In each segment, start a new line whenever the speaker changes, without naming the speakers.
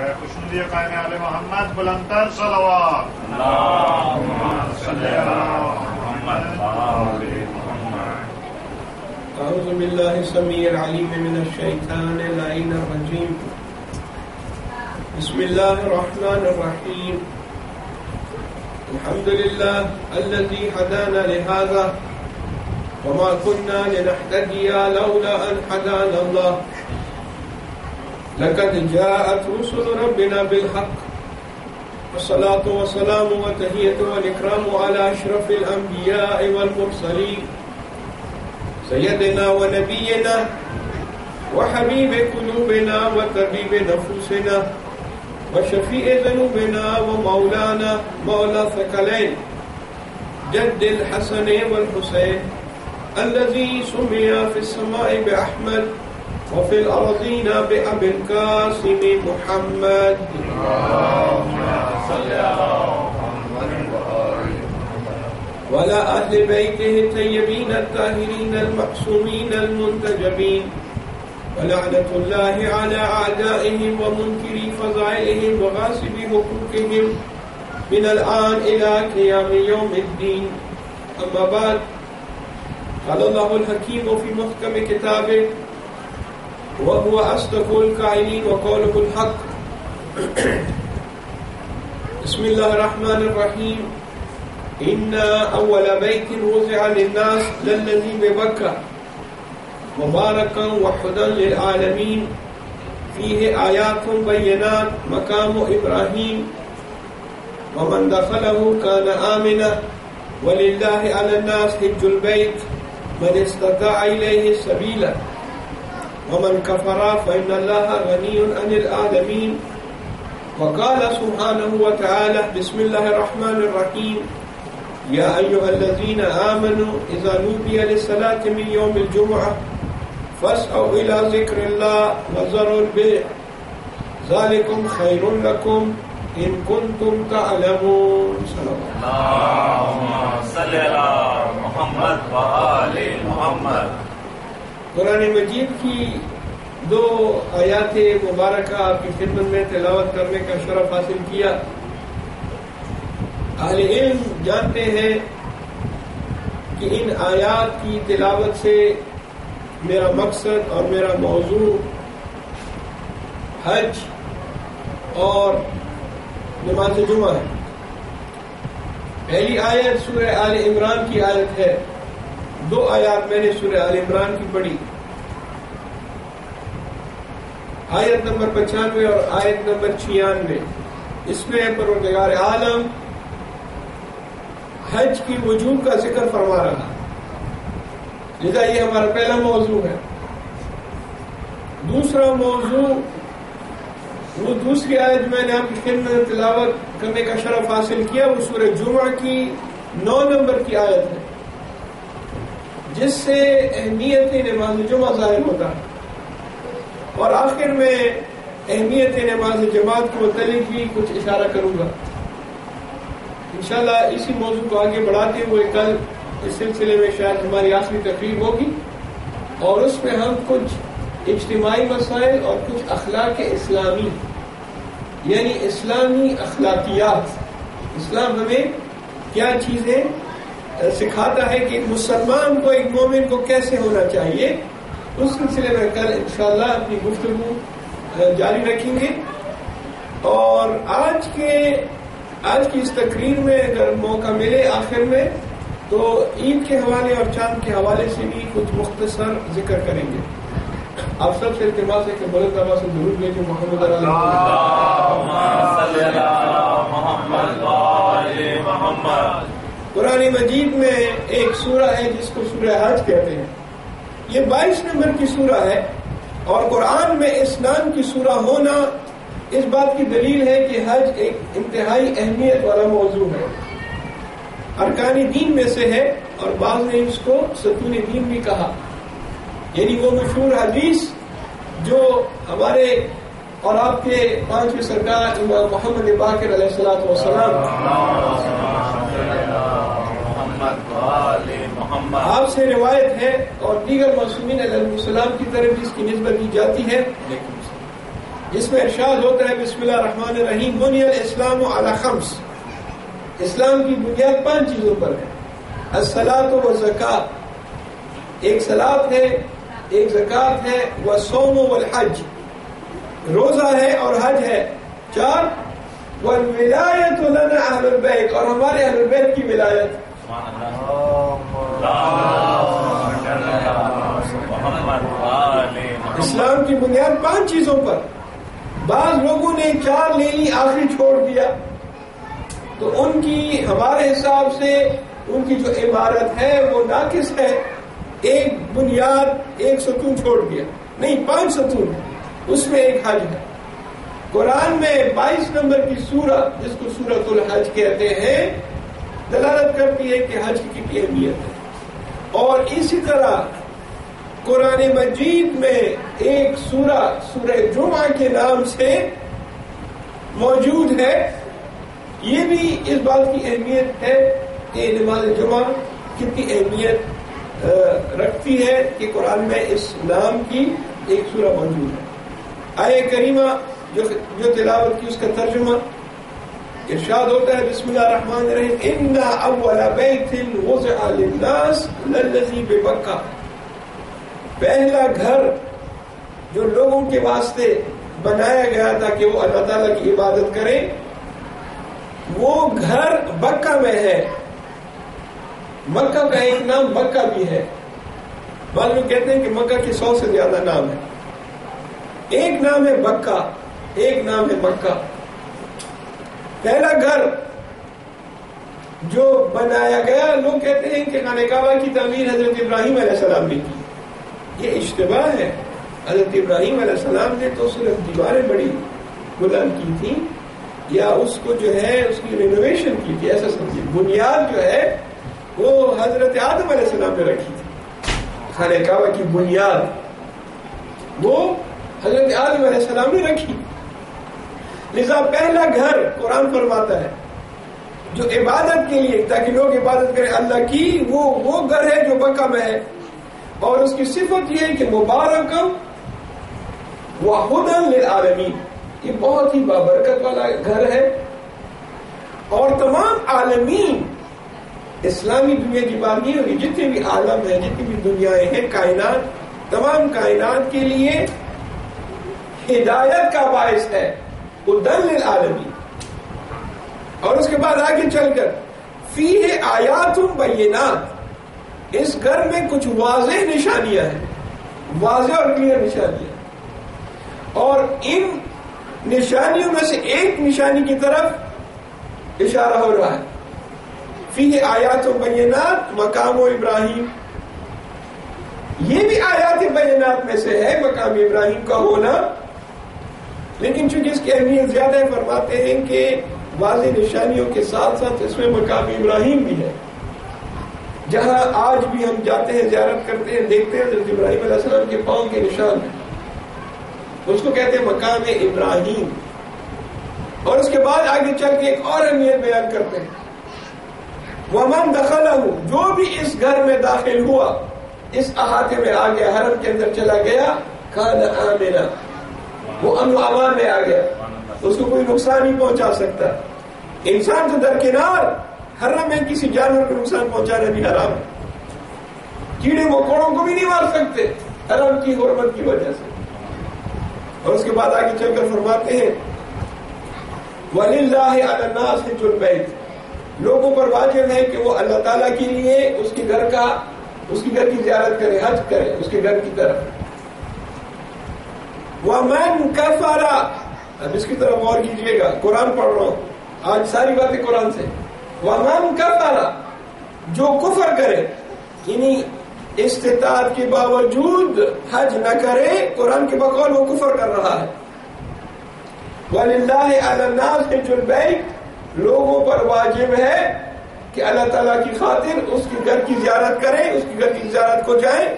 خوشنودی قائم آل محمد بلندتر صلوات. اللهم صل على محمد وآل محمد.
اعوذ باللہ السمیع العلیم من الشیطان اللعین الرجیم. بسم اللہ الرحمن الرحیم. الحمد للہ الذی هدانا لهذا وما كنا لنهتدي لولا ان هدانا الله. لقد جاءت رسل ربنا بالحق والصلاة والسلام والتحية والإكرام على أشرف الأنبياء والمرسلين سيدنا ونبينا وحبيب قلوبنا وطبيب نفوسنا وشفيع ذنوبنا ومولانا مولى الثقلين جد الحسن والحسين الذي سمي في السماء بأحمد وفي الأرضين بأبي القاسم محمد.
اللهم صل على محمد
وعلى أهل بيته الطيبين الطاهرين المعصومين المنتجبين ولعنة الله على أعدائهم ومنكري فضائلهم وغاصبي حقوقهم من الآن إلى قيام يوم الدين. أما بعد، قال الله الحكيم في محكم كتابه وهو أصدق القائلين وقوله الحق. بسم الله الرحمن الرحيم. إن أول بيت وضع للناس للذي ببكة مباركا وهدى للعالمين فيه آيات بينات مقام إبراهيم ومن دخله كان آمنا ولله على الناس حج البيت من استطاع إليه سبيلا ومن كفر فإن الله غني عن العالمين. وقال سبحانه وتعالى بسم الله الرحمن الرحيم. يا أيها الذين آمنوا إذا نودي للصلاة من يوم الجمعة فاسعوا إلى ذكر الله وذروا البيع ذلكم خير لكم إن كنتم تعلمون.
اللهم صل على محمد وآل محمد.
قرآن مجید کی دو آیات مبارکہ آپ کی خدمت میں تلاوت کرنے کا شرف حاصل کیا. اہل علم جانتے ہیں کہ ان آیات کی تلاوت سے میرا مقصد اور میرا موضوع حج اور نماز جمعہ ہے. پہلی آیت سورہ آل عمران کی آیت ہے. دو آیات میں نے سورہ آل عمران کی پڑھی. آیت نمبر 95 اور آیت نمبر 96. اس میں پروردگار عالم حج کی وجوب کا ذکر فرما رہا ہے، لذا یہ ہمارا پہلا موضوع ہے. دوسرا موضوع، وہ دوسری آیت میں نے آپ کی خدمت میں تلاوت کرنے کا شرف حاصل کیا، وہ سورہ جمعہ کی 9 نمبر کی آیت ہے، جس سے اہمیت نماز جمعہ ظاہر ہوتا ہے. اور آخر میں اہمیت نماز جماعت کے متعلق بھی کچھ اشارہ کروں گا. انشاءاللہ اسی موضوع کو آگے بڑھاتے ہوئے کل اس سلسلے میں شاید ہماری آخری تقریب ہوگی، اور اس میں ہم کچھ اجتماعی مسائل اور کچھ اخلاق اسلامی، یعنی اسلامی اخلاقیات، اسلام ہمیں کیا چیزیں سکھاتا ہے کہ ایک مسلمان کو، ایک مومن کو کیسے ہونا چاہیے، اس سلسلے میں کل انشاءاللہ اپنی گفتگو جاری رکھیں گے. اور آج کی اس تقریر میں اگر موقع ملے آخر میں تو عید کے حوالے اور چاند کے حوالے سے بھی کچھ مختصر ذکر کریں گے. آپ سب سے التماس ہے کہ بلند آواز سے درود بھیجیں محمد محمد. قرآن مجید میں ایک سورہ ہے جس کو سورہ حج کہتے ہیں. یہ 22 نمبر کی سورہ ہے، اور قرآن میں اسنان کی سورہ ہونا اس بات کی دلیل ہے کہ حج ایک انتہائی اہمیت والا موضوع ہے، ارکان دین میں سے ہے، اور بعض نے اس کو ستون دین بھی کہا. یعنی وہ مشہور حدیث جو ہمارے اور آپ کے 5ویں سرکار امام محمد باقر علیہ الصلوۃ والسلام آپ سے روایت ہے، اور دیگر معصومین علیہ السلام کی طرف اس کی نسبت دی جاتی ہے. جس میں ارشاد ہوتا ہے بسم اللہ الرحمن الرحیم بنی الاسلام علی خمس، اسلام کی بنیاد 5 چیزوں پر ہے. الصلاۃ والزکاۃ، ایک صلاۃ ہے، ایک زکات ہے، والصوم والحج، روزہ ہے اور حج ہے. 4 والولایۃ لنا اہل البیت، اور ہمارے اہل البیت کی ولایت. اسلام کی بنیاد 5 چیزوں پر. بعض لوگوں نے 4 لے لی، آخری چھوڑ دیا، تو ان کی ہمارے حساب سے ان کی جو عبارت ہے وہ ناقص ہے. ایک بنیاد، ایک ستون چھوڑ دیا، نہیں 5 ستون ہے، اس میں ایک حج ہے. قرآن میں 22 نمبر کی سورت جس کو سورۃ الحج کہتے ہیں دلالت کرتی ہے کہ حج کی کتنی اہمیت ہے. اور اسی طرح قرآن مجید میں ایک سورہ جمعہ کے نام سے موجود ہے. یہ بھی اس بات کی اہمیت ہے کہ نماز جمعہ کتنی اہمیت رکھتی ہے کہ قرآن میں اس نام کی ایک سورہ موجود ہے. آیہ کریمہ جو تلاوت کی اس کا ترجمہ ارشاد ہوتا ہے بسم اللہ الرحمن الرحیم اِنَّ أَوَّلَ بَيْتٍ وُضِعَ لِلنَّاسِ لَلَّذِي بِبَكَّةَ، پہلا گھر جو لوگوں کے واسطے بنایا گیا تھا کہ وہ اللہ تعالیٰ کی عبادت کریں، وہ گھر بکہ میں ہے. مکہ کا ایک نام بکہ بھی ہے. بعض لوگ کہتے ہیں کہ مکہ کے 100 سے زیادہ نام ہے. ایک نام ہے بکہ، ایک نام ہے مکہ. پہلا گھر جو بنایا گیا، لوگ کہتے ہیں کہ خانہ کعبہ کی تعمیر حضرت ابراہیم علیہ السلام نے کی. یہ اشتباہ ہے. حضرت ابراہیم علیہ السلام نے تو صرف دیواریں بڑی بلند کی تھی یا اس کو جو ہے اس کی رینوویشن کی تھی، ایسا سمجھے. بنیاد جو ہے وہ حضرت آدم علیہ السلام نے رکھی تھی. خانہ کعبہ کی بنیاد وہ حضرت آدم علیہ السلام نے رکھی. لذا پہلا گھر قرآن فرماتا ہے جو عبادت کے لیے تاکہ لوگ عبادت کریں اللہ کی، وہ گھر ہے جو مکہ میں ہے. اور اس کی صفت یہ ہے کہ مبارکم وہدی للعالمین، یہ بہت ہی بابرکت والا گھر ہے. اور تمام عالمین، اسلامی دنیا کی بات نہیں ہوگی، جتنے بھی عالم ہیں، جتنی بھی دنیایں ہیں، کائنات، تمام کائنات کے لیے ہدایت کا باعث ہے. ہدی للعالمین. اور اس کے بعد آگے چل کر فیہ آیات بینات، اس گھر میں کچھ واضح نشانیاں ہیں، واضح اور کلیئر نشانیاں. اور ان نشانیوں میں سے ایک نشانی کی طرف اشارہ ہو رہا ہے. فیہ آیات بینات مقام ابراہیم، یہ بھی آیات بینات میں سے ہے مقام ابراہیم کا ہونا. لیکن چونکہ اس کی اہمیت زیادہ ہے، فرماتے ہیں کہ واضح نشانیوں کے ساتھ ساتھ اس میں مقام ابراہیم بھی ہے. جہاں آج بھی ہم جاتے ہیں، زیارت کرتے ہیں، دیکھتے ہیں حضرت ابراہیم علیہ السلام کے پاؤں کے نشان ہیں، اس کو کہتے ہیں مقام ابراہیم. اور اس کے بعد آگے چل کے ایک اور اہمیت بیان کرتے ہیں وَمَنْ دَخَلَهُ، جو بھی اس گھر میں داخل ہوا، اس احاطے میں آ گیا، حرم کے اندر چلا گیا، كَانَ آمِنًا، وہ امن و امان میں آ گیا، اس کو کوئی نقصان نہیں پہنچا سکتا. انسان تو درکنار، حرم میں کسی جانور کو نقصان پہنچانا بھی حرام ہے. کیڑے مکوڑوں کو بھی نہیں مار سکتے حرم کی حرمت کی وجہ سے. اور اس کے بعد آگے چل کر فرماتے ہیں وَلِلَّهِ عَلَى النَّاسِ حِجُّ الْبَيْتِ، لوگوں پر واجب ہے کہ وہ اللہ تعالیٰ کے لیے اس کے گھر کی زیارت کرے، حج کرے اس کے گھر کی طرف. وَمَنْ كَفَرَ، اب اس کی طرف غور کیجئے گا، قرآن پڑھ رہا ہوں آج، ساری باتیں قرآن سے. وَمَنْ كَفَرَ، جو کفر کرے، یعنی استطاعت کے باوجود حج نہ کرے، قرآن کے بقول وہ کفر کر رہا ہے. وَلِلَّهِ عَلَى النَّاسِ حِجُّ الْبَيْتِ، لوگوں پر واجب ہے کہ اللہ تعالیٰ کی خاطر اس کے گھر کی زیارت کریں، اس کے گھر کی زیارت کو جائیں،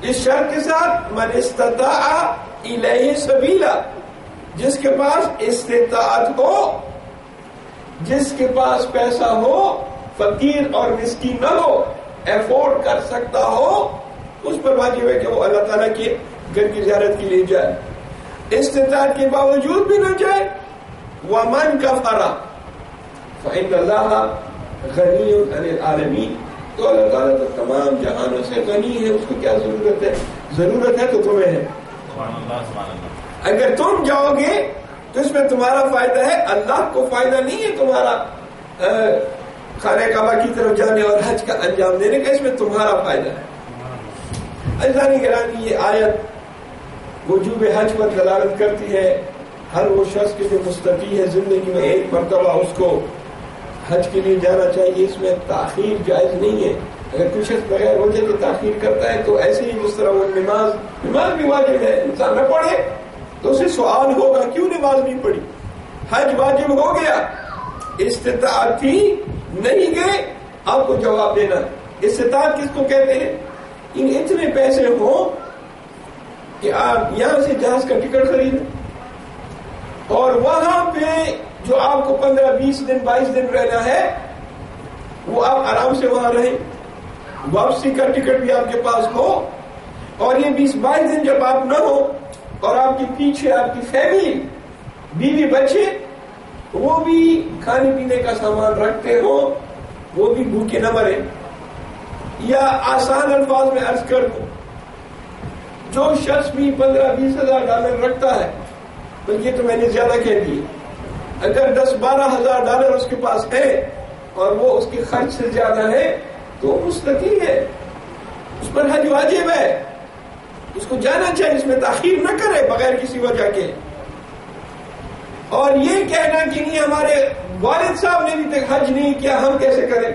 اس شرط کے ساتھ من استطاع الیہ سبیلا، جس کے پاس استطاعت ہو، جس کے پاس پیسہ ہو، فقیر اور مسکین نہ ہو، افورڈ کر سکتا ہو، اس پر واجب ہے کہ وہ اللہ تعالیٰ کے گھر کی زیارت کے لیے جائے. استطاعت کے باوجود بھی نہ جائے، وَمَنْ كَفَرَ فَإِنَّ اللَّهَ غَنِيٌّ عَنِ الْعَالَمِينَ، تو اللہ تعالیٰ تو تمام جہانوں سے غنی ہے، اس کو کیا ضرورت ہے؟ ضرورت ہے تو تمہیں ہے۔ اگر تم جاؤ گے تو اس میں تمہارا فائدہ ہے، اللہ کو فائدہ نہیں ہے تمہارا خانہ کعبہ کی طرف جانے اور حج کا انجام دینے کا، اس میں تمہارا فائدہ ہے۔ عزیزان گرامی، یہ آیت وجوب حج پر دلالت کرتی ہے۔ ہر وہ شخص کے جو مستطیع ہے زندگی میں ایک مرتبہ اس کو حج کے لیے جانا چاہیے، اس میں تاخیر جائز نہیں ہے۔ اگر کوئی شخص بغیر وجہ کے تاخیر کرتا ہے تو ایسے ہی جس طرح وہ نماز بھی واجب ہے، انسان نہ پڑھے تو اسے سوال ہوگا کیوں نماز نہیں پڑھی؟ حج واجب ہو گیا، استطاعت تھی نہیں گئے، آپ کو جواب دینا۔ استطاعت کس کو کہتے ہیں؟ ان اتنے پیسے ہوں کہ آپ یہاں سے جہاز کا ٹکٹ خریدیں اور وہاں پہ جو آپ کو 15-20 دن 22 دن رہنا ہے وہ آپ آرام سے وہاں رہیں، واپسی کا ٹکٹ بھی آپ کے پاس ہو، اور یہ 20-22 دن جب آپ نہ ہو اور آپ کے پیچھے آپ کی فیملی بیوی بچے وہ بھی کھانے پینے کا سامان رکھتے ہو، وہ بھی بھوکے نہ مرے۔ یا آسان الفاظ میں عرض کر دوں، جو شخص بھی 15-20 ہزار ڈالر رکھتا ہے، بلکہ تو میں نے زیادہ کہہ دی، اگر 10-12 ہزار ڈالر اس کے پاس ہے اور وہ اس کے خرچ سے زیادہ ہے تو مستطیع ہے، اس پر حج واجب ہے، اس کو جانا چاہیے، اس میں تاخیر نہ کرے بغیر کسی وجہ کے۔ اور یہ کہنا کہ نہیں ہمارے والد صاحب نے بھی تک حج نہیں کیا، ہم کیسے کریں،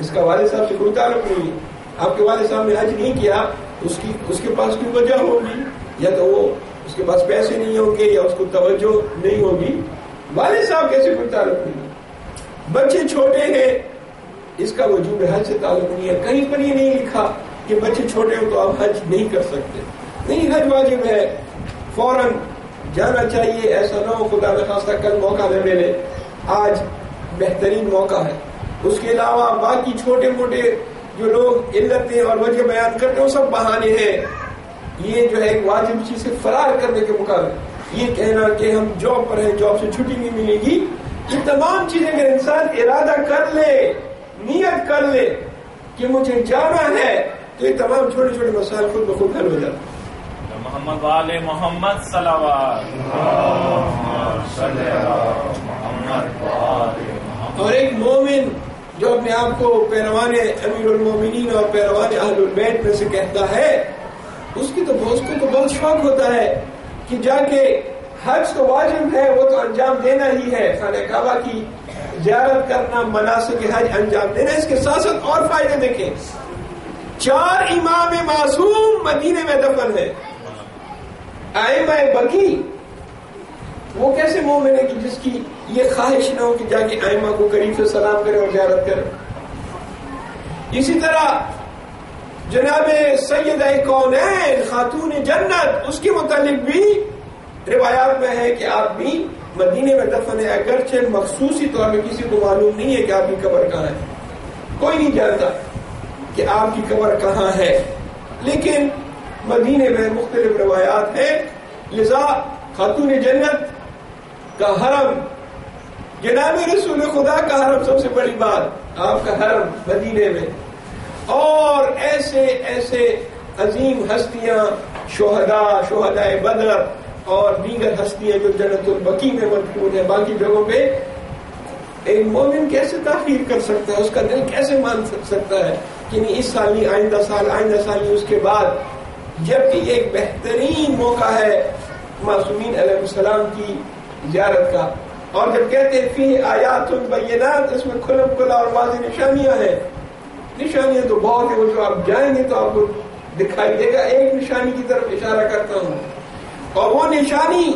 اس کا والد صاحب سے کوئی تعلق نہیں ہے۔ آپ کے والد صاحب نے حج نہیں کیا، اس کے پاس کوئی وجہ ہوگی، یا تو وہ اس کے پاس پیسے نہیں ہوں گے یا اس کو توجہ نہیں ہوگی، والد صاحب کیسے کوئی تعلق نہیں ہے۔ بچے چھوٹے ہیں، اس کا وجوب حج سے تعلق نہیں ہے، کہیں پر یہ نہیں لکھا کہ بچے چھوٹے ہوں تو آپ حج نہیں کر سکتے، نہیں، حج واجب ہے، فوراً جانا چاہیے، ایسا نہ ہو خدا نخواستہ کل موقع نہ ملے، آج بہترین موقع ہے۔ اس کے علاوہ باقی چھوٹے موٹے جو لوگ علتیں اور وجہ بیان کرتے ہیں وہ سب بہانے ہیں، یہ جو ہے ایک واجب چیز سے فرار کرنے کے مقابلے یہ کہنا کہ ہم جاب پر ہیں، جاب سے چھٹی نہیں ملے گی، یہ تمام چیزیں اگر انسان ارادہ کر لے، نیت کر لے کہ مجھے جانا ہے تو یہ تمام چھوٹے چھوٹے مسائل خود بخود حل ہو جاتے ہیں۔
محمد والے محمد صلوات۔
اور ایک مومن جو اپنے آپ کو پیروان امیر المومنین اور پیروان اہل البیت میں سے کہتا ہے، اس کو تو بہت شوق ہوتا ہے کہ جا کے حج تو واجب ہے، وہ تو انجام دینا ہی ہے، خانہ کعبہ کی زیارت کرنا، مناسک حج انجام دینا، اس کے ساتھ ساتھ اور فائدے دیکھیں، 4 امام معصوم مدینے میں دفن ہے، ائمہ بقی، وہ کیسے مومن ہے کہ جس کی یہ خواہش نہ ہو کہ جا کے ائمہ کو قریب سے سلام کرے اور زیارت کرے۔ اسی طرح جناب سیدہ کونین خاتون جنت، اس کے متعلق بھی روایات میں ہے کہ آپ بھی مدینے میں دفن ہے، اگرچہ مخصوصی طور پہ کسی کو معلوم نہیں ہے کہ آپ کی قبر کہاں ہے، کوئی نہیں جانتا کہ آپ کی قبر کہاں ہے، لیکن مدینے میں مختلف روایات ہیں، لذا خاتون جنت کا حرم، جناب رسول خدا کا حرم، سب سے بڑی بات آپ کا حرم مدینے میں، اور ایسے ایسے عظیم ہستیاں، شہداء بدر اور دیگر ہستیاں جو جنت البقیع میں مدفون ہیں، باقی جگہوں پہ، ایک مومن کیسے تاخیر کر سکتا ہے، اس کا دل کیسے مان سکتا ہے کہ نہیں اس سال نہیں، آئندہ سال نہیں، اس کے بعد، جبکہ یہ ایک بہترین موقع ہے معصومین علیہ السلام کی زیارت کا۔ اور جب کہتے ہیں فی آیات بینات، اس میں کھلم کھلا اور واضح نشانیاں ہیں، نشانیاں تو بہت ہیں، وہ جو آپ جائیں گے تو آپ کو دکھائی دے گا، ایک نشانی کی طرف اشارہ کرتا ہوں، اور وہ نشانی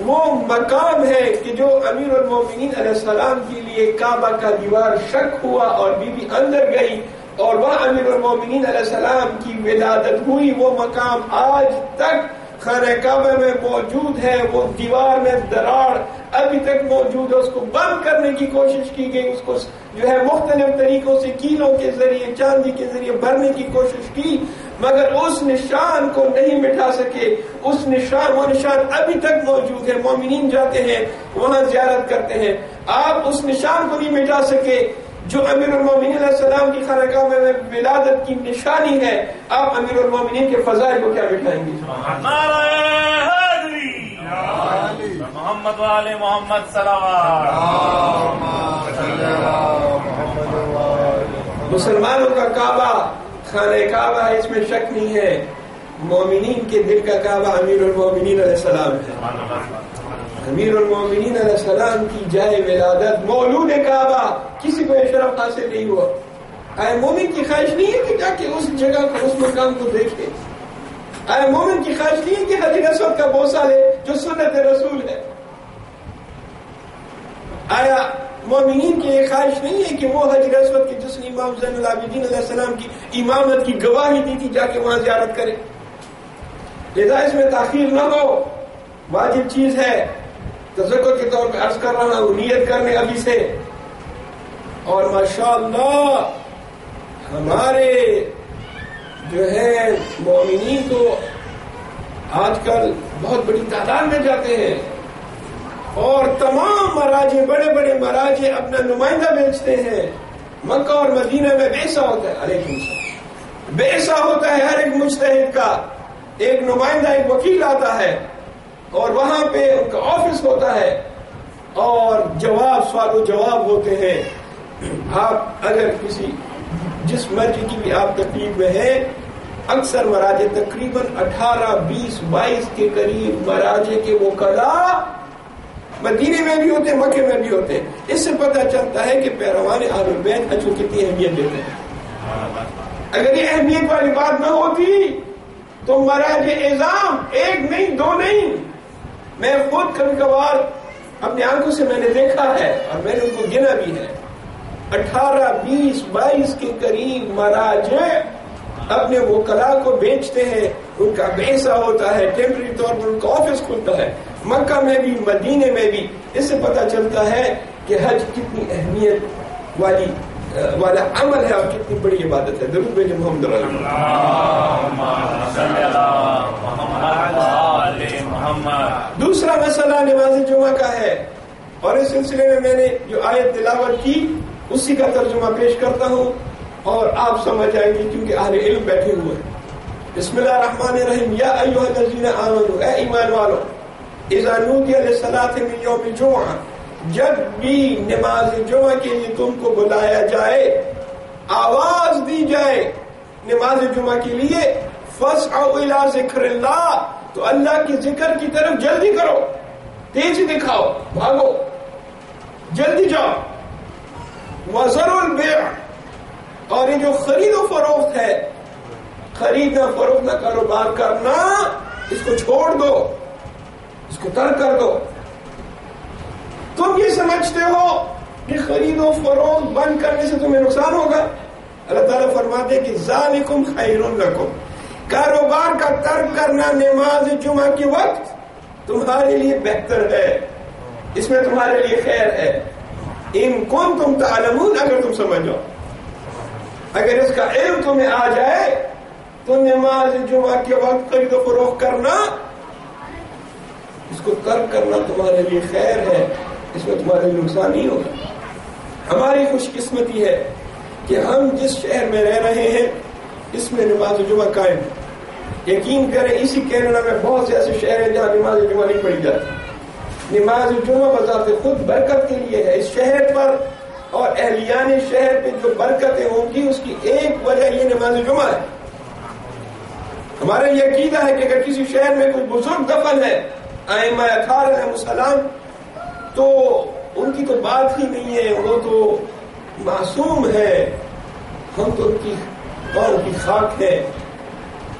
وہ مقام ہے کہ جو امیر المومنین علیہ السلام کے لیے کعبہ کا دیوار شق ہوا اور بی بی اندر گئی اور وہاں امیر المومنین علیہ السلام کی ولادت ہوئی، وہ مقام آج تک خانہ کعبہ میں موجود ہے، وہ دیوار میں دراڑ ابھی تک موجود ہے، اس کو بند کرنے کی کوشش کی گئی، اس کو جو ہے مختلف طریقوں سے کیلوں کے ذریعے، چاندی کے ذریعے بھرنے کی کوشش کی، مگر اس نشان کو نہیں مٹا سکے. وہ نشان ابھی تک موجود ہے. مومنین جاتے ہیں وہاں زیارت کرتے ہیں. آپ اس نشان کو نہیں مٹا سکے جو امیر المومنین علیہ السلام کی خانقاہ میں ولادت کی نشانی ہے. آپ امیر المومنین کے فضائل کو کیا مٹائیں گے؟
محمد والے محمد صلوات.
مسلمانوں کا کعبہ خانہ کعبہ ہے، اس میں شک نہیں ہے. مومنین کے دل کا کعبہ امیر المومنین علیہ السلام ہے. امیر المومنین علیہ السلام کی جائے ولادت مولود کعبہ کسی کو یہ شرف حاصل نہیں ہوا. اے مومن کی خواہش نہیں ہے کہ جا کے اس جگہ کو اس مقام کو دیکھے. اے مومن کی خواہش نہیں ہے کہ حجر اسود کا بوسہ لے جو سنت رسول ہے. آیا مومنین کی یہ خواہش نہیں ہے کہ وہ حجر اسود کے جس نے امام زین العابدین علیہ السلام کی امامت کی گواہی دی تھی جا کے وہاں زیارت کرے؟ لذا اس میں تاخیر نہ ہو، واجب چیز ہے. تذکر کے طور پہ عرض کر رہا ہوں، نیت کرنے ابھی سے. اور ماشاءاللہ ہمارے جو ہے مومنین تو آج کل بہت بڑی تعداد میں جاتے ہیں اور تمام مراجع، بڑے بڑے مراجع اپنا نمائندہ بھیجتے ہیں. مکہ اور مدینہ میں بیسا ہوتا ہے، علیکم السلام، بیسا ہوتا ہے ہر ایک مجتہد کا. ایک نمائندہ، ایک وکیل آتا ہے اور وہاں پہ ان کا آفس ہوتا ہے اور سوال و جواب ہوتے ہیں. آپ اگر کسی جس مرضی کی بھی آپ تکلیف میں ہیں، اکثر مراجع تقریباً 18، 20، 22 کے قریب مراجع کے وکلاء مدینے میں بھی ہوتے ہیں، مکے میں بھی ہوتے ہیں. اس سے پتہ چلتا ہے کہ پیروان اہل بیت حج کو کتنی اہمیت دیتے ہیں. اگر یہ اہمیت والی بات نہ ہوتی تو مراجع اعظام ایک نہیں، دو نہیں، میں خود کبھی کبھار اپنی آنکھوں سے میں نے دیکھا ہے اور میں نے ان کو گنا بھی ہے. 18، 20، 22 کے قریب مراجع اپنے وکلاء کو بیچتے ہیں. ان کا بیسا ہوتا ہے، ٹیمپرری طور پر ان کا آفس کھلتا ہے، مکہ میں بھی مدینے میں بھی. اس سے پتہ چلتا ہے کہ حج کتنی اہمیت والا عمل ہے اور کتنی بڑی عبادت ہے. درود بھیجیں محمد محمد. دوسرا مسئلہ نماز جمعہ کا ہے اور اس سلسلے میں میں نے جو آیت تلاوت کی اسی کا ترجمہ پیش کرتا ہوں اور آپ سمجھ آئیں گے کیونکہ اہل علم بیٹھے ہوئے ہیں. بسم اللہ الرحمن الرحیم. یا ایھا الذین آمنوا، اے ایمان والو، اذا نودی للصلاۃ من یوم الجمعہ، جب بھی نماز جمعہ کے لیے تم کو بلایا جائے، آواز دی جائے نماز جمعہ کے لیے، فاسعوا الی ذکر اللہ، تو اللہ کے ذکر کی طرف جلدی کرو، تیزی دکھاؤ، بھاگو، جلدی جاؤ. وذروا البیع، اور یہ جو خرید و فروخت ہے، خریدنا فروختنا کاروبار کرنا، اس کو چھوڑ دو، اس کو ترک کر دو. تم یہ سمجھتے ہو کہ خرید و فروخت بند کرنے سے تمہیں نقصان ہوگا؟ اللہ تعالیٰ فرماتے ہیں کہ ذالکم خیر لکم، کاروبار کا ترک کرنا نماز جمعہ کے وقت تمہارے لیے بہتر ہے، اس میں تمہارے لیے خیر ہے. ان کنتم تعلمون، اگر تم سمجھ جاؤ، اگر اس کا علم تمہیں آ جائے تو نماز جمعہ کے وقت خرید و فروخت کرنا، اس کو ترک کرنا تمہارے لیے خیر ہے، اس میں تمہارے لیے نقصان نہیں ہوگا. ہماری خوش قسمتی ہے کہ ہم جس شہر میں رہ رہے ہیں اس میں نماز جمعہ قائم ہے. یقین کریں اسی کینیڈا میں بہت سے ایسے شہر ہیں جہاں نماز جمعہ نہیں پڑھی جاتی. نماز جمعہ بذات خود برکت کے لیے ہے. اس شہر پر اور اہلیان شہر پہ جو برکتیں ہوں گی اس کی ایک وجہ یہ نماز جمعہ ہے. ہمارا یہ عقیدہ ہے کہ اگر کسی شہر میں کوئی بزرگ دفن ہے، ائمہ اطہار علیہ السلام، تو ان کی تو بات ہی نہیں ہے، وہ تو معصوم ہے. ہم تو ان کی قوم کی خاک ہے،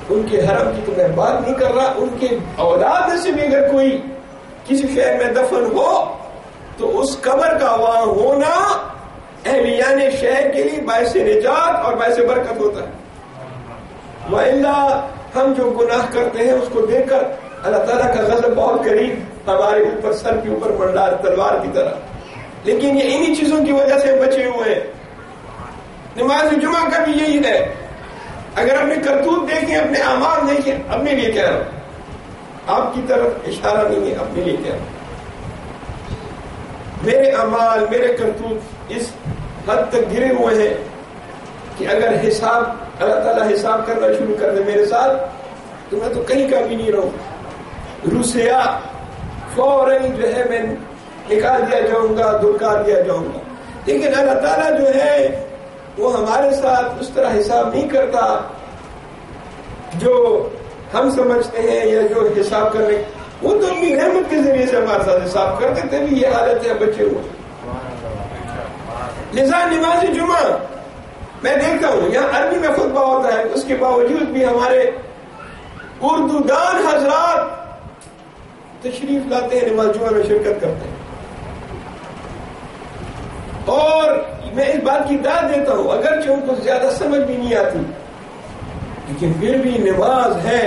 ان کے حرم کی تو میں بات نہیں کر رہا. ان کے اولاد میں سے بھی اگر کوئی کسی شہر میں دفن ہو تو اس قبر کا وہاں ہونا اہلیان شہر کے لیے باعث نجات اور باعث برکت ہوتا ہے. وَإِلَّا ہم جو گناہ کرتے ہیں اس کو دیکھ کر اللہ تعالیٰ کا غضب بہت قریب ہمارے اوپر، سر کے اوپر منڈار تلوار کی طرح. لیکن یہ انہی چیزوں کی وجہ سے بچے ہوئے ہیں. نماز جمعہ کا بھی یہی ہے. اگر اپنے کرتوت دیکھیں، اپنے اعمال دیکھیں، اپنے لیے کہہ رہا ہوں، آپ کی طرف اشارہ نہیں ہے، اپنے لیے کہہ رہا ہوں۔ میرے اعمال، میرے کرتوت اس حد تک گرے ہوئے ہیں کہ اگر حساب اللہ تعالیٰ حساب کرنا شروع کر دے میرے ساتھ تو میں تو کہیں کا بھی نہیں رہوں، روسیا فوراً جو ہے میں نکال دیا جاؤں گا، دھکار دیا جاؤں گا۔ لیکن اللہ تعالیٰ جو ہے وہ ہمارے ساتھ اس طرح حساب نہیں کرتا جو ہم سمجھتے ہیں، یا جو حساب کرنے وہ تو اپنی رحمت کے ذریعے سے ہمارے ساتھ حساب کرتے تھے، بھی یہ حالت ہے بچے ہوئے۔ لذا نماز جمعہ میں دیکھتا ہوں یہاں عربی میں خطبہ ہوتا ہے، اس کے باوجود بھی ہمارے اردو دان حضرات تشریف لاتے ہیں، نماز جمعہ میں شرکت کرتے ہیں۔ اور میں اس بات کی داد دیتا ہوں، اگرچہ ان کو زیادہ سمجھ بھی نہیں آتی، لیکن پھر بھی نماز ہے،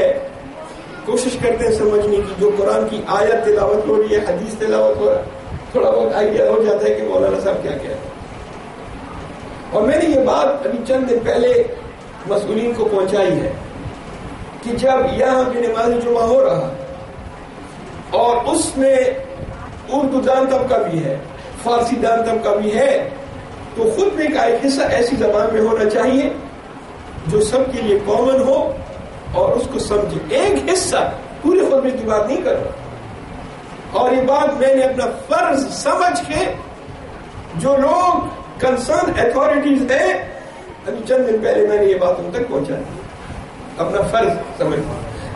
کوشش کرتے ہیں سمجھنے کی۔ جو قرآن کی آیت تلاوت ہو رہی ہے، حدیث تلاوت ہو رہا ہے، تھوڑا بہت آئیڈیا ہو جاتا ہے کہ مولانا صاحب کیا کہہ رہے ہیں۔ اور میں نے یہ بات ابھی چند دن پہلے مسئولین کو پہنچائی ہے کہ جب یہاں پہ نماز جمعہ ہو رہا اور اس میں اردو دان طبقہ بھی ہے، فارسی دان طبقہ بھی ہے، تو خطبے کا ایک حصہ ایسی زبان میں ہونا چاہیے جو سب کے لیے کامن ہو اور اس کو سمجھے۔ ایک حصہ پورے خطبے کی بات نہیں کر رہا، اور یہ بات میں نے اپنا فرض سمجھ کے جو لوگ کنسرن اتھارٹیز ہیں، ابھی چند دن پہلے میں نے یہ بات ان تک پہنچا دی، اپنا فرض سمجھ۔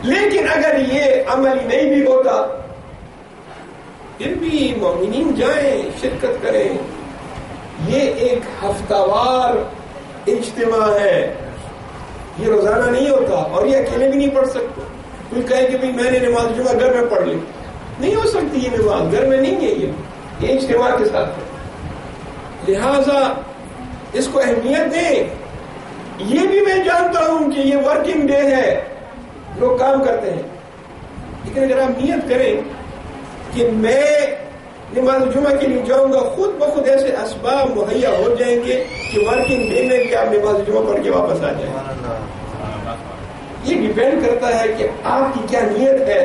لیکن اگر یہ عملی نہیں بھی ہوتا پھر بھی مومنین جائیں، شرکت کریں۔ یہ ایک ہفتہ وار اجتماع ہے، یہ روزانہ نہیں ہوتا، اور یہ اکیلے بھی نہیں پڑھ سکتے۔ کوئی کہے کہ بھئی میں نے نماز جمعہ گھر میں پڑھ لی، نہیں ہو سکتی یہ نماز، گھر میں نہیں ہے، یہ اجتماع کے ساتھ ہے۔ لہذا اس کو اہمیت دیں۔ یہ بھی میں جانتا ہوں کہ یہ ورکنگ ڈے ہے، لوگ کام کرتے ہیں، لیکن اگر آپ نیت کریں کہ میں نماز جمعہ کے لیے جاؤں گا، خود بخود ایسے اسباب مہیا ہو جائیں گے کہ ورکنگ ڈے میں بھی آپ نماز جمعہ پڑھ کے واپس آ جائیں۔ یہ ڈیپینڈ کرتا ہے کہ آپ کی کیا نیت ہے۔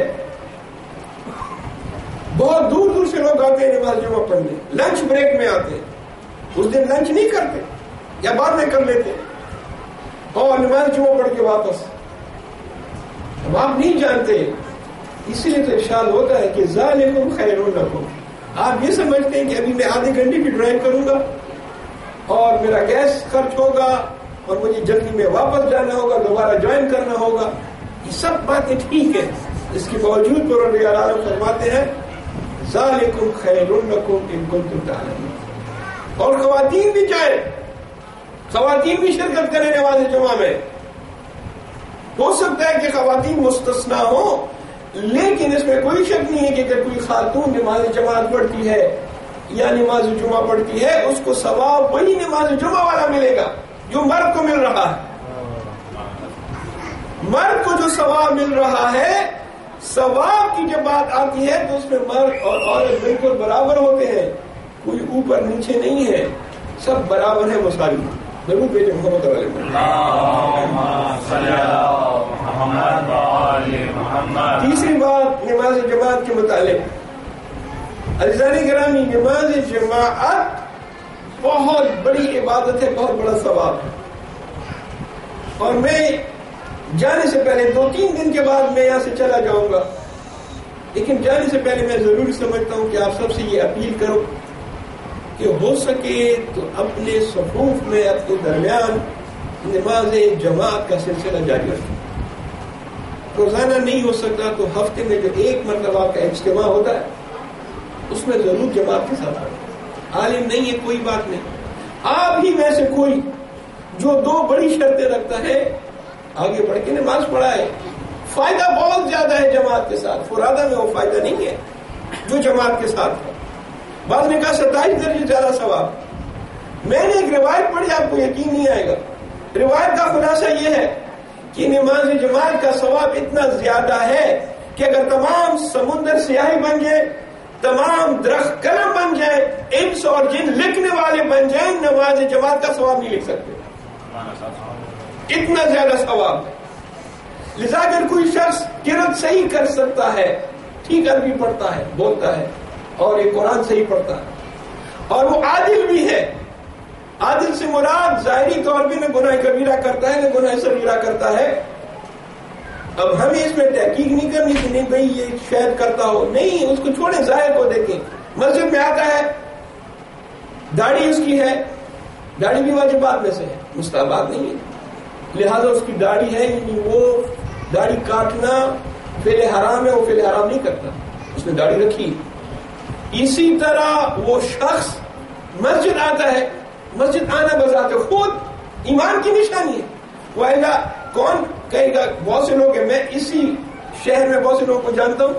بہت دور دور سے لوگ آتے ہیں نماز جمعہ پڑھنے، لنچ بریک میں آتے ہیں، اس دن لنچ نہیں کرتے یا بعد میں کر لیتے اور نماز جمعہ پڑھ کے واپس۔ اب آپ نہیں جانتے، اسی لیے تو ارشاد ہوتا ہے کہ ذالکم خیر لکم۔ آپ یہ سمجھتے ہیں کہ ابھی میں آدھے گھنٹے کی ڈرائیو کروں گا اور میرا گیس خرچ ہوگا اور مجھے جلدی میں واپس جانا ہوگا، دوبارہ جوائن کرنا ہوگا، یہ سب باتیں ٹھیک ہیں، اس کے باوجود پروردگار عالم فرماتے ہیں ذالکم خیر لکم ان کنتم تعلمون۔ اور خواتین بھی جائیں، خواتین بھی شرکت کریں نماز جمعہ میں۔ ہو سکتا ہے کہ خواتین مستثنا ہوں، لیکن اس میں کوئی شک نہیں ہے کہ اگر کوئی خاتون نماز جماعت پڑھتی ہے یا نماز جمعہ پڑھتی ہے، اس کو ثواب وہی نماز جمعہ والا ملے گا جو مرد کو مل رہا ہے۔ مرد کو جو ثواب مل رہا ہے، ثواب کی جب بات آتی ہے تو اس میں مرد اور عورت بالکل برابر ہوتے ہیں، کوئی اوپر نیچے نہیں ہے، سب برابر ہے، مساوی۔ ضرور بھیجے محمد علیہ محمد۔ تیسری بات نماز جماعت کے متعلق، عزیزان گرامی، نماز جماعت بہت بڑی عبادت ہے، بہت بڑا ثواب ہے، اور میں جانے سے پہلے 2-3 دن کے بعد میں یہاں سے چلا جاؤں گا، لیکن جانے سے پہلے میں ضرور سمجھتا ہوں کہ آپ سب سے یہ اپیل کرو کہ ہو سکے تو اپنے صفوف میں، اپنے درمیان نماز جماعت کا سلسلہ جاری رکھیں۔ روزانہ نہیں ہو سکتا تو ہفتے میں جو ایک مرتبہ کا اجتماع ہوتا ہے اس میں ضرور جماعت کے ساتھ پڑھیں۔ عالم نہیں ہے کوئی بات نہیں، آپ ہی میں سے کوئی جو 2 بڑی شرطیں رکھتا ہے آگے بڑھ کے نماز پڑھائے۔ فائدہ بہت زیادہ ہے جماعت کے ساتھ، فرادہ میں وہ فائدہ نہیں ہے جو جماعت کے ساتھ ہے۔ بعض نے کہا 27 درجے زیادہ ثواب۔ میں نے ایک روایت پڑھی، آپ کو یقین نہیں آئے گا۔ روایت کا خلاصہ یہ ہے کہ نماز جماعت کا ثواب اتنا زیادہ ہے کہ اگر تمام سمندر سیاہی بن جائے، تمام درخت قلم بن جائے، انس اور جن لکھنے والے بن جائیں، نماز جماعت کا ثواب نہیں لکھ سکتے۔ اتنا زیادہ ثواب ہے. لذا اگر کوئی شخص قرأت صحیح کر سکتا ہے، ٹھیک عربی پڑھتا ہے، بولتا ہے، اور یہ قرآن صحیح پڑھتا ہے، اور وہ عادل بھی ہے. عادل سے مراد ظاہری طور پہ نہ گناہ کبیرہ کرتا ہے نہ گناہ صغیرہ کرتا ہے. اب ہمیں اس میں تحقیق نہیں کرنی کہ نہیں بھائی یہ شاید کرتا ہو، نہیں، اس کو چھوڑیں، ظاہر کو دیکھیں. مسجد میں آتا ہے، داڑھی اس کی ہے، داڑھی بھی واجبات میں سے ہے، مستحبات نہیں ہے، لہذا اس کی داڑھی ہے، یعنی وہ داڑھی کاٹنا فعل حرام ہے، وہ فعل حرام نہیں کرتا، اس نے داڑھی رکھی. اسی طرح وہ شخص مسجد آتا ہے، مسجد آنا بذات خود ایمان کی نشانی ہے. وہ کون کہے گا؟ بہت سے لوگ ہیں، میں اسی شہر میں بہت سے لوگوں کو جانتا ہوں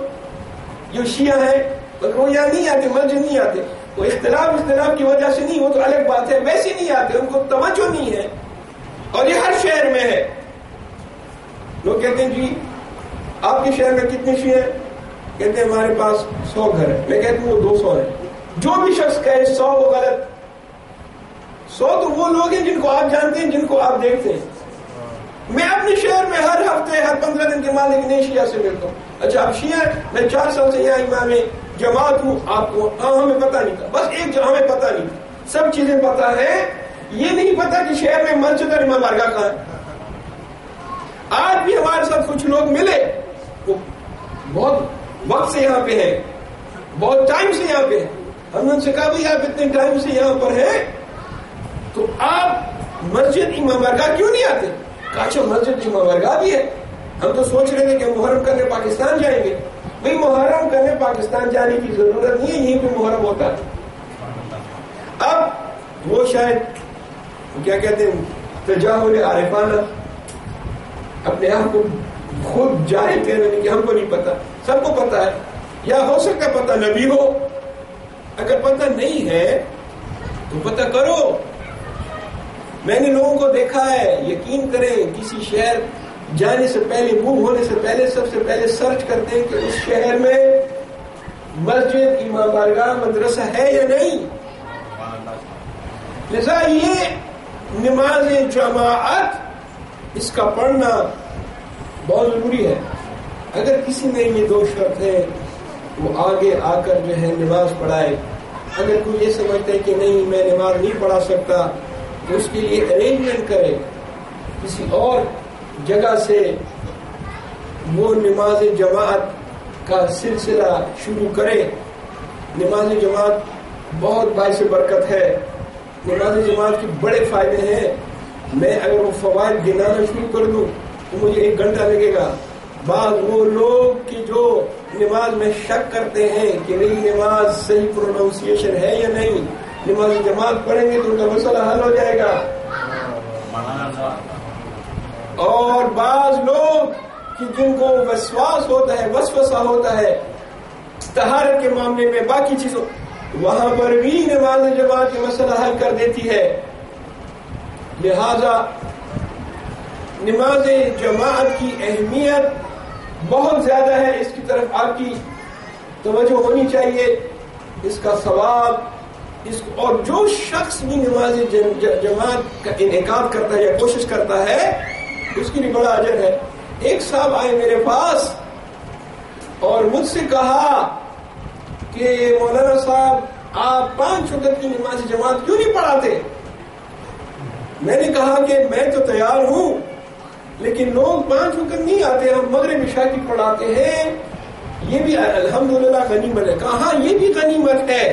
جو شیعہ ہیں، مگر وہ یہاں نہیں آتے، مسجد نہیں آتے. وہ اختلاف کی وجہ سے نہیں، وہ تو الگ بات ہے، ویسے نہیں آتے، ان کو توجہ نہیں ہے. اور یہ ہر شہر میں ہے. لوگ کہتے ہیں جی آپ کے شہر میں کتنے شیعہ ہیں؟ کہتے ہیں ہمارے پاس 100 گھر ہے. میں کہتا ہوں وہ 200 ہے. جو بھی شخص کہے 100 وہ غلط. 100 تو وہ لوگ ہیں جن کو آپ جانتے ہیں، جن کو آپ دیکھتے ہیں. میں اپنے شہر میں ہر ہفتے ہر 15 دن کے بعد ایک نئے شیعہ سے ملتا ہوں. اچھا آپ شیعہ ہیں؟ میں 4 سال سے یہاں امام جماعت ہوں. آپ کو ہمیں پتہ نہیں تھا، بس ایک ہمیں پتہ نہیں تھا، سب چیزیں پتہ ہے. یہ نہیں پتا کہ شہر میں مسجد اور امام بارگاہ کہاں ہے. آج بھی ہمارے ساتھ کچھ لوگ ملے، وہ بہت وقت سے یہاں پہ ہیں، بہت ٹائم سے یہاں پہ ہیں. ہم نے ان سے کہا بھائی آپ اتنے ٹائم سے یہاں پر ہیں تو آپ مسجد امام بارگاہ کیوں نہیں آتے؟ کہا اچھا مسجد امام بارگاہ بھی ہے، ہم تو سوچ رہے تھے کہ محرم کرنے پاکستان جائیں گے. بھائی محرم کرنے پاکستان جانے کی ضرورت نہیں ہے، یہیں پہ محرم ہوتا ہے. اب وہ شاید کیا کہتے ہیں تجاہل عارفانہ، اپنے آپ کو خود جاہل کہنے کہ ہم کو نہیں پتا، سب کو پتا ہے. یا ہو سکتا ہے پتہ نہ بھی ہو. اگر پتہ نہیں ہے تو پتہ کرو. میں نے لوگوں کو دیکھا ہے، یقین کریں، کسی شہر جانے سے پہلے، موو ہونے سے پہلے، سب سے پہلے سرچ کرتے ہیں کہ اس شہر میں مسجد، امام بارگاہ، مدرسہ ہے یا نہیں. لذا یہ نماز جماعت، اس کا پڑھنا بہت ضروری ہے. اگر کسی میں یہ 2 شرط ہے وہ آگے آ کر جو ہے نماز پڑھائے. اگر کوئی یہ سمجھتا ہے کہ نہیں میں نماز نہیں پڑھا سکتا تو اس کے لیے ارینجمنٹ کرے، کسی اور جگہ سے وہ نماز جماعت کا سلسلہ شروع کرے. نماز جماعت بہت باعث برکت ہے. نماز جماعت کے بڑے فائدے ہیں. میں اگر وہ فوائد گنانا شروع کر دوں تو مجھے 1 گھنٹہ لگے گا. بعض وہ لوگ کہ جو نماز میں شک کرتے ہیں کہ میری نماز صحیح پروننسیشن ہے یا نہیں، نماز جماعت پڑھیں گے تو ان کا مسئلہ حل ہو جائے گا. اور بعض لوگ کہ جن کو وسواس ہوتا ہے، وسوسہ ہوتا ہے طہارت کے معاملے میں، باقی چیزوں، وہاں پر بھی نماز جماعت کا مسئلہ حل کر دیتی ہے. لہذا نماز جماعت کی اہمیت بہت زیادہ ہے. اس کی طرف آپ کی توجہ ہونی چاہیے. اس کا ثواب، اور جو شخص بھی نماز جماعت کا انعقاد کرتا ہے یا کوشش کرتا ہے اس کے لیے بڑا اجر ہے. ایک صاحب آئے میرے پاس اور مجھ سے کہا کہ مولانا صاحب آپ 5 وقت کی نماز جماعت کیوں نہیں پڑھاتے؟ میں نے کہا کہ میں تو تیار ہوں لیکن لوگ 5 وقت نہیں آتے، ہم مغرب عشاء کی پڑھاتے ہیں. یہ بھی الحمدللہ غنیمت ہے. کہا ہاں یہ بھی غنیمت ہے،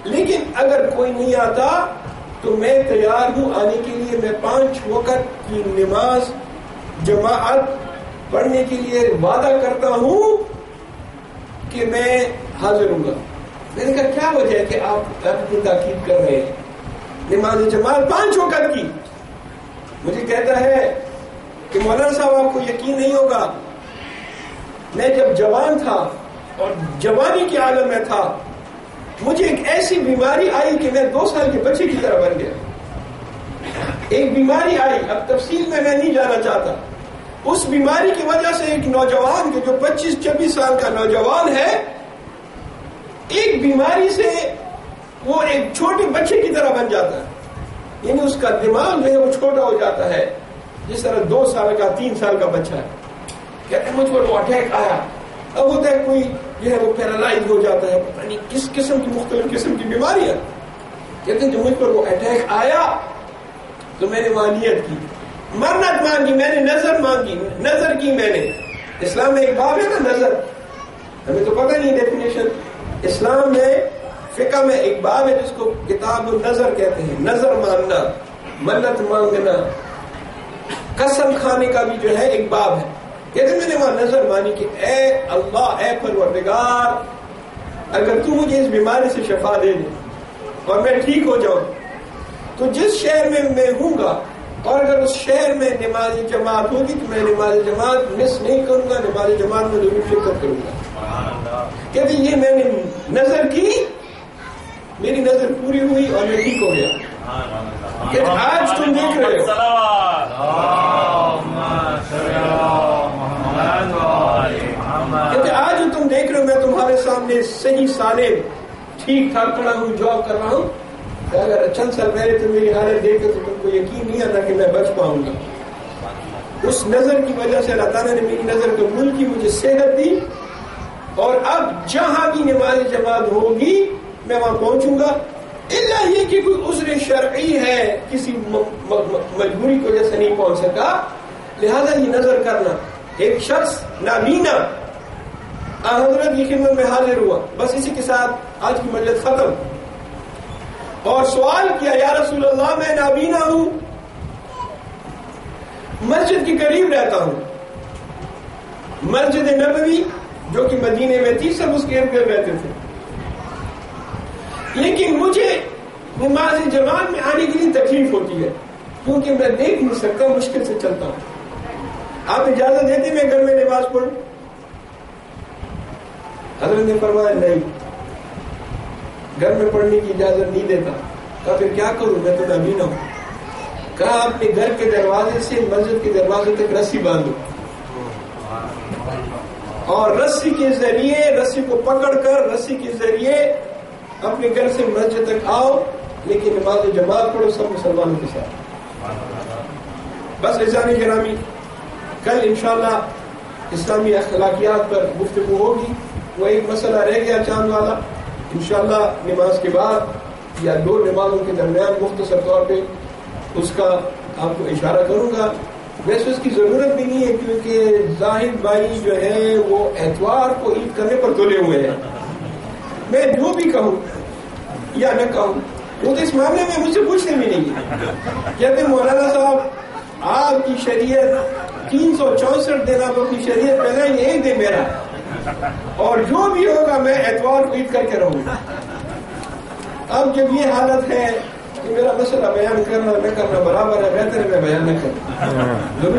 لیکن اگر کوئی نہیں آتا تو میں تیار ہوں آنے کے لیے. میں 5 وقت کی نماز جماعت پڑھنے کے لیے وعدہ کرتا ہوں کہ میں حاضر ہوں گا. میں نے کہا کیا وجہ ہے کہ آپ اپنی تاکید کر رہے ہیں؟ نماز جماعت 5 وقت کی. مجھے کہتا ہے کہ مولانا صاحب آپ کو یقین نہیں ہوگا، میں جب جوان تھا اور جوانی کے عالم میں تھا، مجھے ایک ایسی بیماری آئی کہ میں 2 سال کے بچے کی طرح بن گیا. ایک بیماری آئی، اب تفصیل میں نہیں جانا چاہتا. اس بیماری کی وجہ سے ایک نوجوان کے جو 25-26 سال کا نوجوان ہے، ایک بیماری سے وہ ایک چھوٹے بچے کی طرح بن جاتا ہے. یعنی اس کا دماغ جو ہے وہ چھوٹا ہو جاتا ہے. جس طرح 2 سال کا 3 سال کا بچہ ہے، کہتے ہیں مجھ پر وہ اٹیک آیا، اب ہوتا ہے کوئی جو ہے وہ پیرالائز ہو جاتا ہے، پتہ نہیں کس قسم کی مختلف قسم کی بیماریاں، کہتے ہیں جو مجھ پر وہ اٹیک آیا تو میں نے مانیت کی، مرنت مانگی، میں نے نظر مانگی، نظر کی میں نے۔ اسلام میں ایک باب ہے نا نظر، ہمیں تو پتہ نہیں ڈیفینیشن، اسلام میں فقہ میں ایک باب ہے جس کو کتاب النظر کہتے ہیں، نظر ماننا، منت مانگنا، قسم کھانے کا بھی جو ہے ایک باب ہے۔ کہتے میں نے وہاں نظر مانی کہ اے اللہ، اے پروردگار، اگر تو مجھے اس بیماری سے شفا دے دے اور میں ٹھیک ہو جاؤں تو جس شہر میں میں ہوں گا، اور اگر اس شہر میں نماز جماعت ہوگی تو میں نماز جماعت مس نہیں کروں گا، نماز جماعت میں ضرور شرکت کروں گا۔ کہتے یہ میں نے نظر کی، میری نظر پوری ہوئی اور میں ٹھیک ہو گیا۔ کہتے آج تم دیکھ رہے ہو، کہتے آج تم دیکھ رہے ہو میں تمہارے سامنے صحیح سالم ٹھیک ٹھاک کھڑا ہوں، جاب کر رہا ہوں، اگر چند سال پہلے تو میری حالت دیکھ کے تو تم کو یقین نہیں آتا کہ میں بچ پاؤں گا۔ اس نظر کی وجہ سے اللہ تعالیٰ نے میری نظر قبول کی، مجھے صحت دی، اور اب جہاں بھی نماز جماعت ہوگی میں وہاں پہنچوں گا، الا یہ کہ کوئی عذر شرعی ہے، کسی مجبوری کی وجہ سے نہیں پہنچ سکا، لہذا یہ نظر کرنا۔ ایک شخص نابینا حضرت کی خدمت میں حاضر ہوا، بس اسی کے ساتھ آج کی مجلس ختم، اور سوال کیا یا رسول اللہ میں نابینا ہوں، مسجد کے قریب رہتا ہوں، مسجد نبوی جو کہ مدینے میں تھی سب اس کے ارد گرد رہتے تھے، لیکن مجھے نماز جماعت میں آنے کے لیے تکلیف ہوتی ہے کیونکہ میں دیکھ نہیں سکتا، مشکل سے چلتا ہوں، آپ اجازت دیتے میں گھر میں نماز پڑھوں؟ حضرت نے فرمایا نہیں، گھر میں پڑھنے کی اجازت نہیں دیتا۔ کہا پھر کیا کروں، میں تو نابینا ہوں۔ کہا اپنے گھر کے دروازے سے مسجد کے دروازے تک رسی باندھو، اور رسی کے ذریعے، رسی کو پکڑ کر رسی کے ذریعے اپنے گھر سے مسجد تک آؤ، لیکن نماز جماعت پڑھو سب مسلمانوں کے ساتھ۔ بس عزیزان گرامی، کل انشاءاللہ اسلامی اخلاقیات پر گفتگو ہوگی، وہ ایک مسئلہ رہ گیا چاند والا، انشاءاللہ نماز کے بعد یا 2 نمازوں کے درمیان مختصر طور پہ اس کا آپ کو اشارہ کروں گا۔ ویسے اس کی ضرورت بھی نہیں ہے کیونکہ زاہد بھائی جو ہے وہ اتوار کو عید کرنے پر تلے ہوئے ہیں، میں جو بھی کہوں یا نہ کہوں وہ تو اس معاملے میں مجھ سے پوچھتے بھی نہیں ہے۔ کہتے ہیں مولانا صاحب آپ کی شریعت 364 دن، آپ اپنی شریعت پہلے یہ ایک دن میرا، اور جو بھی ہوگا میں اتوار کو عید کر کے رہوں گا۔ اب جب یہ حالت ہے کہ میرا مسئلہ بیان کرنا نہ کرنا برابر ہے، بہتر ہے میں بیان نہ کروں، ضرور